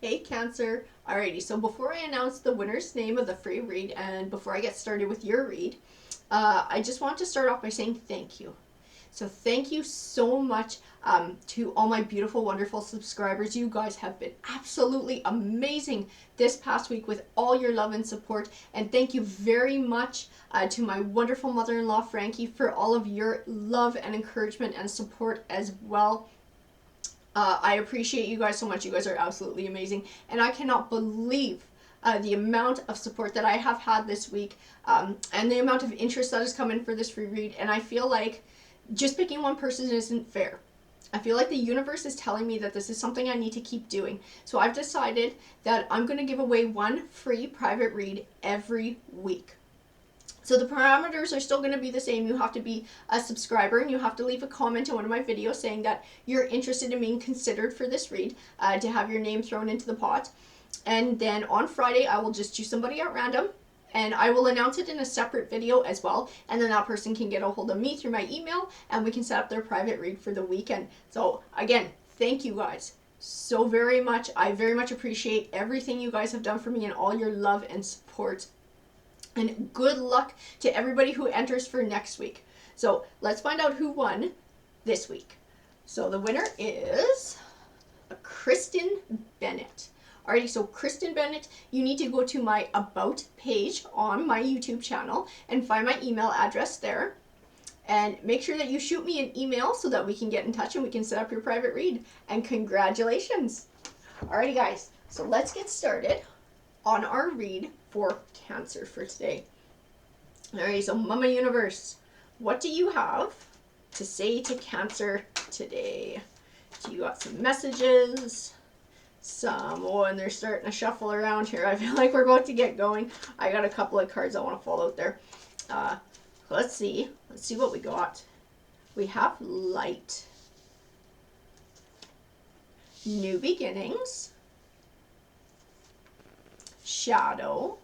Hey Cancer. Alrighty, so before I announce the winner's name of the free read and before I get started with your read, I just want to start off by saying thank you. So thank you so much to all my beautiful, wonderful subscribers. You guys have been absolutely amazing this past week with all your love and support. And thank you very much to my wonderful mother-in-law, Frankie, for all of your love and encouragement and support as well. I appreciate you guys so much. You guys are absolutely amazing. And I cannot believe the amount of support that I have had this week and the amount of interest that has come in for this free read. And I feel like just picking one person isn't fair. I feel like the universe is telling me that this is something I need to keep doing. So I've decided that I'm going to give away one free private read every week. So the parameters are still going to be the same. You have to be a subscriber and you have to leave a comment on one of my videos saying that you're interested in being considered for this read to have your name thrown into the pot. And then on Friday, I will just choose somebody at random and I will announce it in a separate video as well. And then that person can get a hold of me through my email and we can set up their private read for the weekend. So again, thank you guys so very much. I very much appreciate everything you guys have done for me and all your love and support. And good luck to everybody who enters for next week. So let's find out who won this week. So the winner is Kristen Bennett. Alrighty, so Kristen Bennett, you need to go to my About page on my YouTube channel and find my email address there. And make sure that you shoot me an email so that we can get in touch and we can set up your private read. And congratulations. Alrighty guys, so let's get started on our read for Cancer for today. Alright, so Mama Universe, what do you have to say to Cancer today? Do you got some messages? And they're starting to shuffle around here. I feel like we're about to get going. I got a couple of cards I want to fall out there. Let's see what we got. We have Light, New Beginnings, Shadow,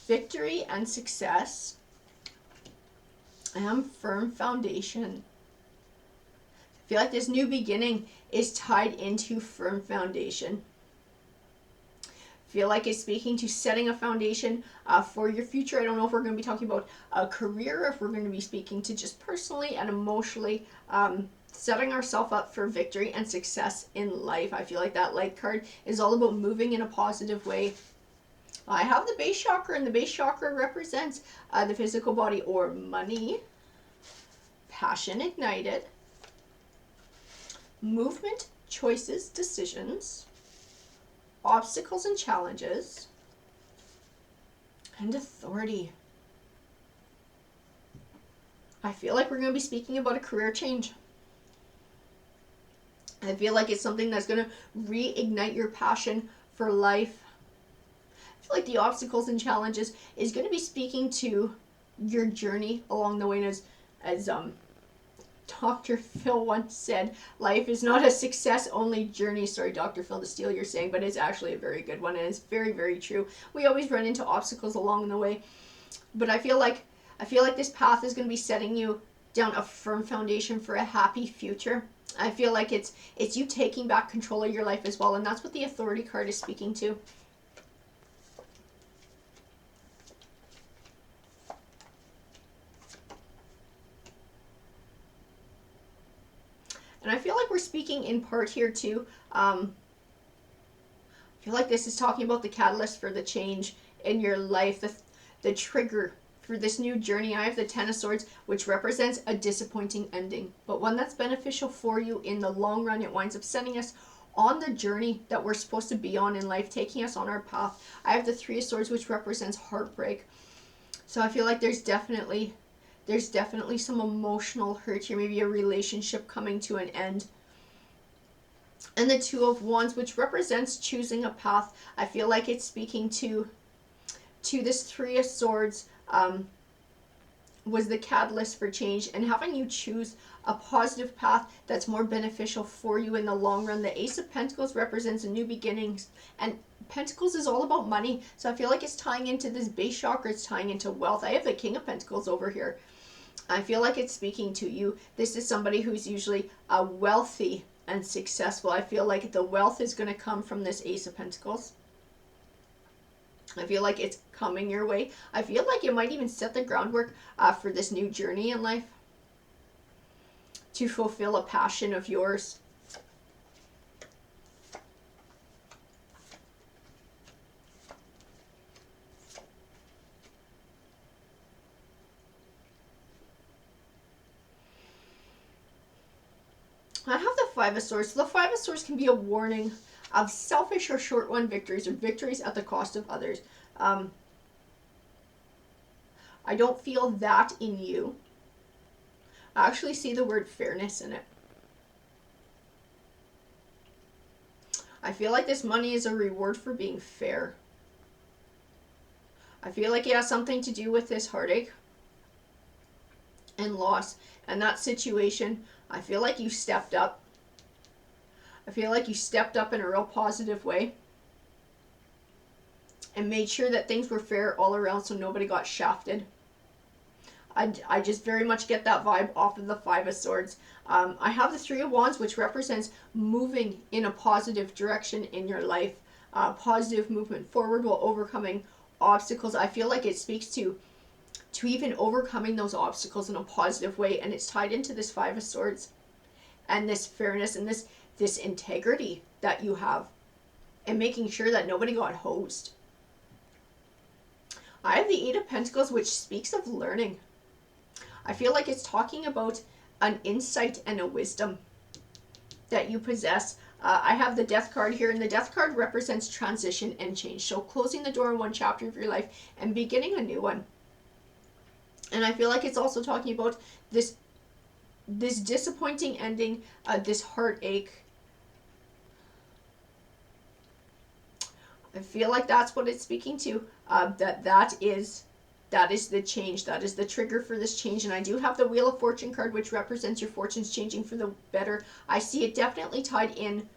Victory and Success, and Firm Foundation. I feel like this new beginning is tied into Firm Foundation. I feel like it's speaking to setting a foundation for your future. I don't know if we're going to be talking about a career or if we're going to be speaking to just personally and emotionally setting ourselves up for victory and success in life. I feel like that Light card is all about moving in a positive way. I have the base chakra, and the base chakra represents the physical body or money, passion ignited, movement, choices, decisions, obstacles and challenges, and authority. I feel like we're going to be speaking about a career change. I feel like it's something that's going to reignite your passion for life. I feel like the obstacles and challenges is going to be speaking to your journey along the way. And as Dr. Phil once said, life is not a success-only journey. Sorry, Dr. Phil, to steal your saying, but it's actually a very good one, and it's very, very true. We always run into obstacles along the way, but I feel like this path is going to be setting you down a firm foundation for a happy future. I feel like it's you taking back control of your life as well, and that's what the Authority card is speaking to. And I feel like we're speaking in part here too. I feel like this is talking about the catalyst for the change in your life, the trigger for this new journey. I have the Ten of Swords, which represents a disappointing ending, but one that's beneficial for you in the long run. It winds up sending us on the journey that we're supposed to be on in life, taking us on our path. I have the Three of Swords, which represents heartbreak. So I feel like there's definitely some emotional hurt here, maybe a relationship coming to an end. And the Two of Wands, which represents choosing a path. I feel like it's speaking to this Three of Swords was the catalyst for change and having you choose a positive path that's more beneficial for you in the long run. The Ace of Pentacles represents a new beginnings, and Pentacles is all about money. So I feel like it's tying into this base chakra, it's tying into wealth. I have the King of Pentacles over here. I feel like it's speaking to you. This is somebody who's usually wealthy and successful. I feel like the wealth is going to come from this Ace of Pentacles. I feel like it's coming your way. I feel like it might even set the groundwork for this new journey in life, to fulfill a passion of yours. I have the Five of Swords. So the Five of Swords can be a warning of selfish or short-run victories, or victories at the cost of others. I don't feel that in you. I actually see the word fairness in it. I feel like this money is a reward for being fair. I feel like it has something to do with this heartache and loss. And that situation, I feel like you stepped up. I feel like you stepped up in a real positive way and made sure that things were fair all around, so nobody got shafted. I just very much get that vibe off of the Five of Swords. I have the Three of Wands, which represents moving in a positive direction in your life. Positive movement forward while overcoming obstacles. I feel like it speaks to even overcoming those obstacles in a positive way, and it's tied into this Five of Swords and this fairness and this integrity that you have, and making sure that nobody got hosed. I have the Eight of Pentacles, which speaks of learning. I feel like it's talking about an insight and a wisdom that you possess. I have the Death card here, and the Death card represents transition and change. So closing the door on one chapter of your life and beginning a new one. And I feel like it's also talking about this disappointing ending, this heartache. I feel like that's what it's speaking to. That is the change. That is the trigger for this change. And I do have the Wheel of Fortune card, which represents your fortunes changing for the better. I see it definitely tied in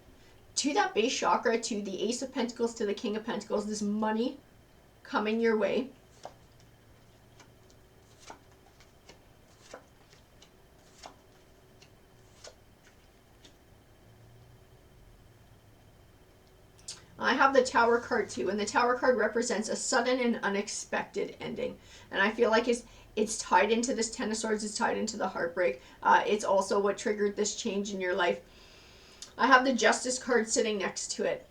to that base chakra, to the Ace of Pentacles, to the King of Pentacles. This money coming your way. I have the Tower card too, and the Tower card represents a sudden and unexpected ending. And I feel like it's tied into this Ten of Swords, it's tied into the heartbreak. It's also what triggered this change in your life. I have the Justice card sitting next to it.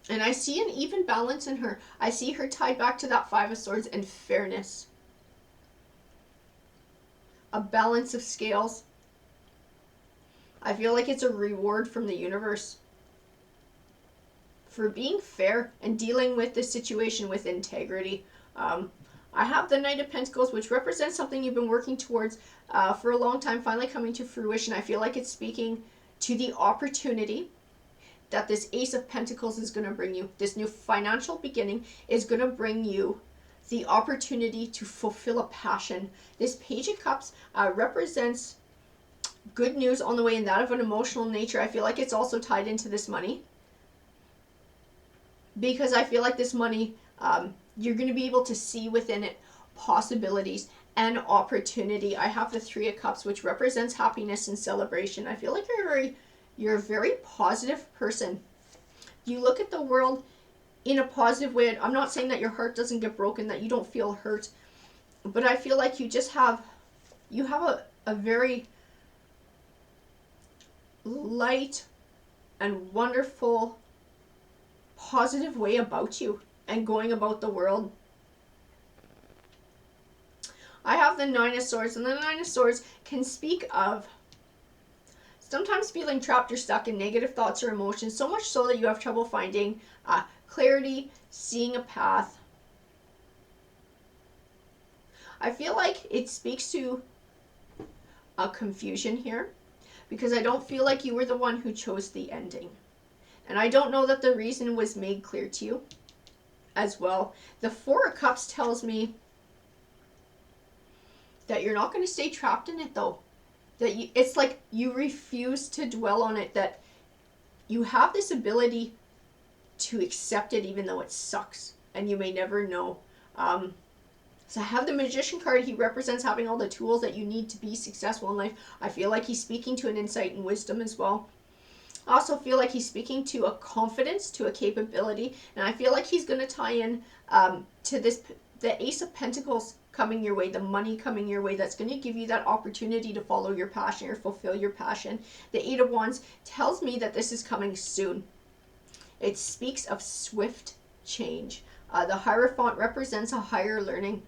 And I see an even balance in her. I see her tied back to that Five of Swords and fairness. A balance of scales. I feel like it's a reward from the universe for being fair and dealing with the situation with integrity. I have the Knight of Pentacles, which represents something you've been working towards for a long time, finally coming to fruition. I feel like it's speaking to the opportunity that this Ace of Pentacles is going to bring you. This new financial beginning is going to bring you the opportunity to fulfill a passion. This Page of Cups represents good news on the way, and that of an emotional nature. I feel like it's also tied into this money, because I feel like this money, you're going to be able to see within it possibilities and opportunity. I have the Three of Cups, which represents happiness and celebration. I feel like you're a very positive person. You look at the world in a positive way. I'm not saying that your heart doesn't get broken, that you don't feel hurt, but I feel like you have a very light and wonderful positive way about you and going about the world. I have the Nine of Swords, and the Nine of Swords can speak of sometimes feeling trapped or stuck in negative thoughts or emotions, so much so that you have trouble finding clarity, seeing a path. I feel like it speaks to a confusion here, because I don't feel like you were the one who chose the ending. And I don't know that the reason was made clear to you as well. The Four of Cups tells me that you're not going to stay trapped in it, though. That it's like you refuse to dwell on it, that you have this ability to accept it even though it sucks and you may never know. So I have the Magician card. He represents having all the tools that you need to be successful in life. I feel like he's speaking to an insight and wisdom as well. I also feel like he's speaking to a confidence, to a capability, and I feel like he's going to tie in to this, the Ace of Pentacles coming your way, the money coming your way, that's going to give you that opportunity to follow your passion or fulfill your passion. The Eight of Wands tells me that this is coming soon. It speaks of swift change. The Hierophant represents a higher learning.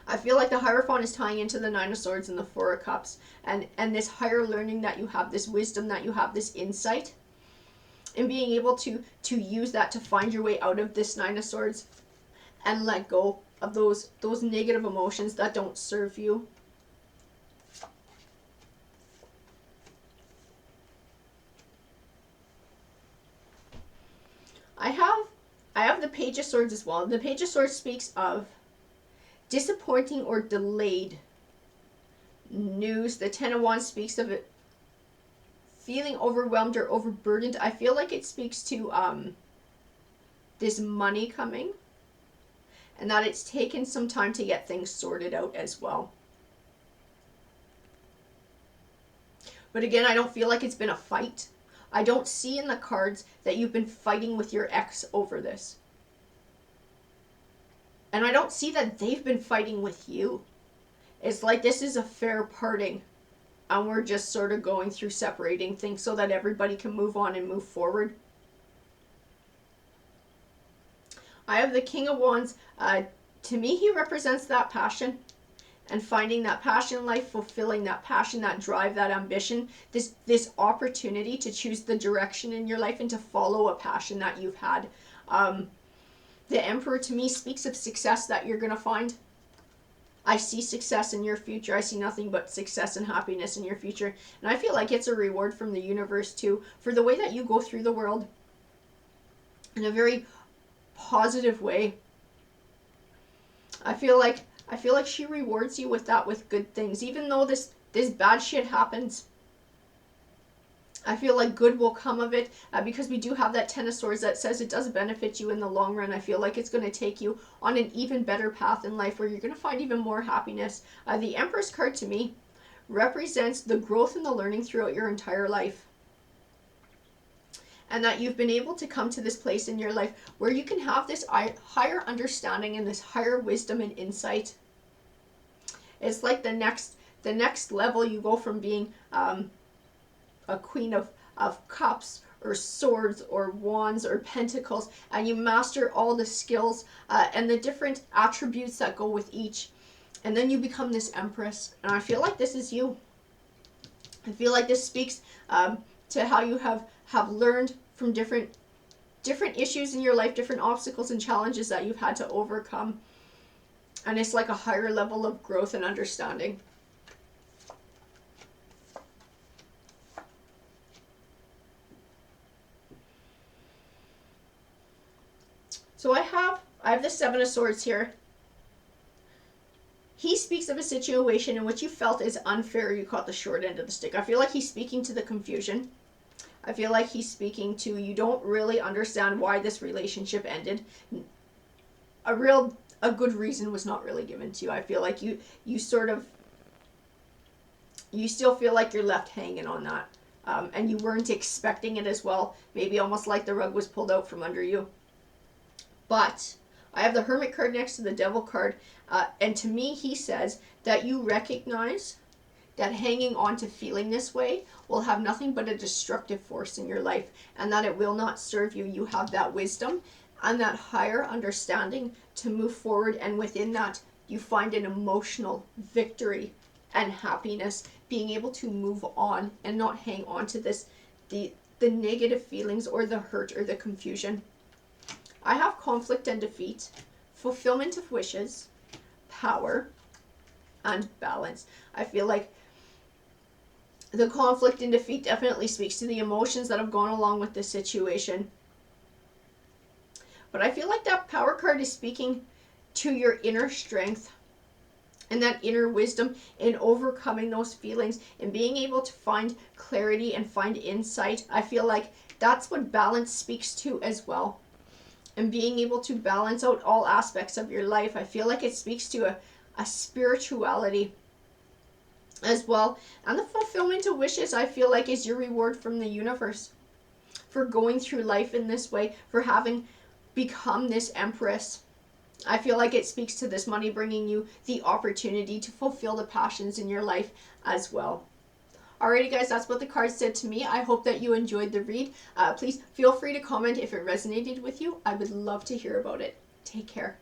I feel like the Hierophant is tying into the Nine of Swords and the Four of Cups, and this higher learning that you have, this wisdom that you have, this insight, and being able to use that to find your way out of this Nine of Swords and let go of those negative emotions that don't serve you. I have the Page of Swords as well. The Page of Swords speaks of disappointing or delayed news. The Ten of Wands speaks of it feeling overwhelmed or overburdened. I feel like it speaks to this money coming, and that it's taken some time to get things sorted out as well. But again, I don't feel like it's been a fight. I don't see in the cards that you've been fighting with your ex over this. And I don't see that they've been fighting with you. It's like this is a fair parting, and we're just sort of going through separating things so that everybody can move on and move forward. I have the King of Wands. To me, he represents that passion and finding that passion in life, fulfilling that passion, that drive, that ambition, this opportunity to choose the direction in your life and to follow a passion that you've had. The Emperor to me speaks of success that you're going to find. I see success in your future. I see nothing but success and happiness in your future. And I feel like it's a reward from the universe too, for the way that you go through the world in a very positive way. I feel like she rewards you with that, with good things. Even though this bad shit happens, I feel like good will come of it, because we do have that Ten of Swords that says it does benefit you in the long run. I feel like it's going to take you on an even better path in life where you're going to find even more happiness. The Empress card to me represents the growth and the learning throughout your entire life. And that you've been able to come to this place in your life where you can have this higher understanding and this higher wisdom and insight. It's like the next level. You go from being a Queen of Cups or Swords or Wands or Pentacles, and you master all the skills and the different attributes that go with each, and then you become this Empress. And I feel like this is you. I feel like this speaks to how you have learned from different issues in your life, different obstacles and challenges that you've had to overcome, and it's like a higher level of growth and understanding. So I have the Seven of Swords here. He speaks of a situation in which you felt is unfair. You caught the short end of the stick. I feel like he's speaking to the confusion. I feel like he's speaking to you don't really understand why this relationship ended. A good reason was not really given to you. I feel like you still feel like you're left hanging on that. And you weren't expecting it as well. Maybe almost like the rug was pulled out from under you. But I have the Hermit card next to the Devil card. And to me, he says that you recognize that hanging on to feeling this way will have nothing but a destructive force in your life, and that it will not serve you. You have that wisdom and that higher understanding to move forward, and within that you find an emotional victory and happiness, being able to move on and not hang on to the negative feelings or the hurt or the confusion. I have conflict and defeat, fulfillment of wishes, power, and balance. I feel like the conflict and defeat definitely speaks to the emotions that have gone along with this situation. But I feel like that Power card is speaking to your inner strength and that inner wisdom in overcoming those feelings and being able to find clarity and find insight. I feel like that's what balance speaks to as well. and being able to balance out all aspects of your life. I feel like it speaks to a spirituality as well. And the fulfillment of wishes, I feel like, is your reward from the universe for going through life in this way, for having become this Empress. I feel like it speaks to this money bringing you the opportunity to fulfill the passions in your life as well. Alrighty guys, that's what the cards said to me. I hope that you enjoyed the read. Please feel free to comment if it resonated with you. I would love to hear about it. Take care.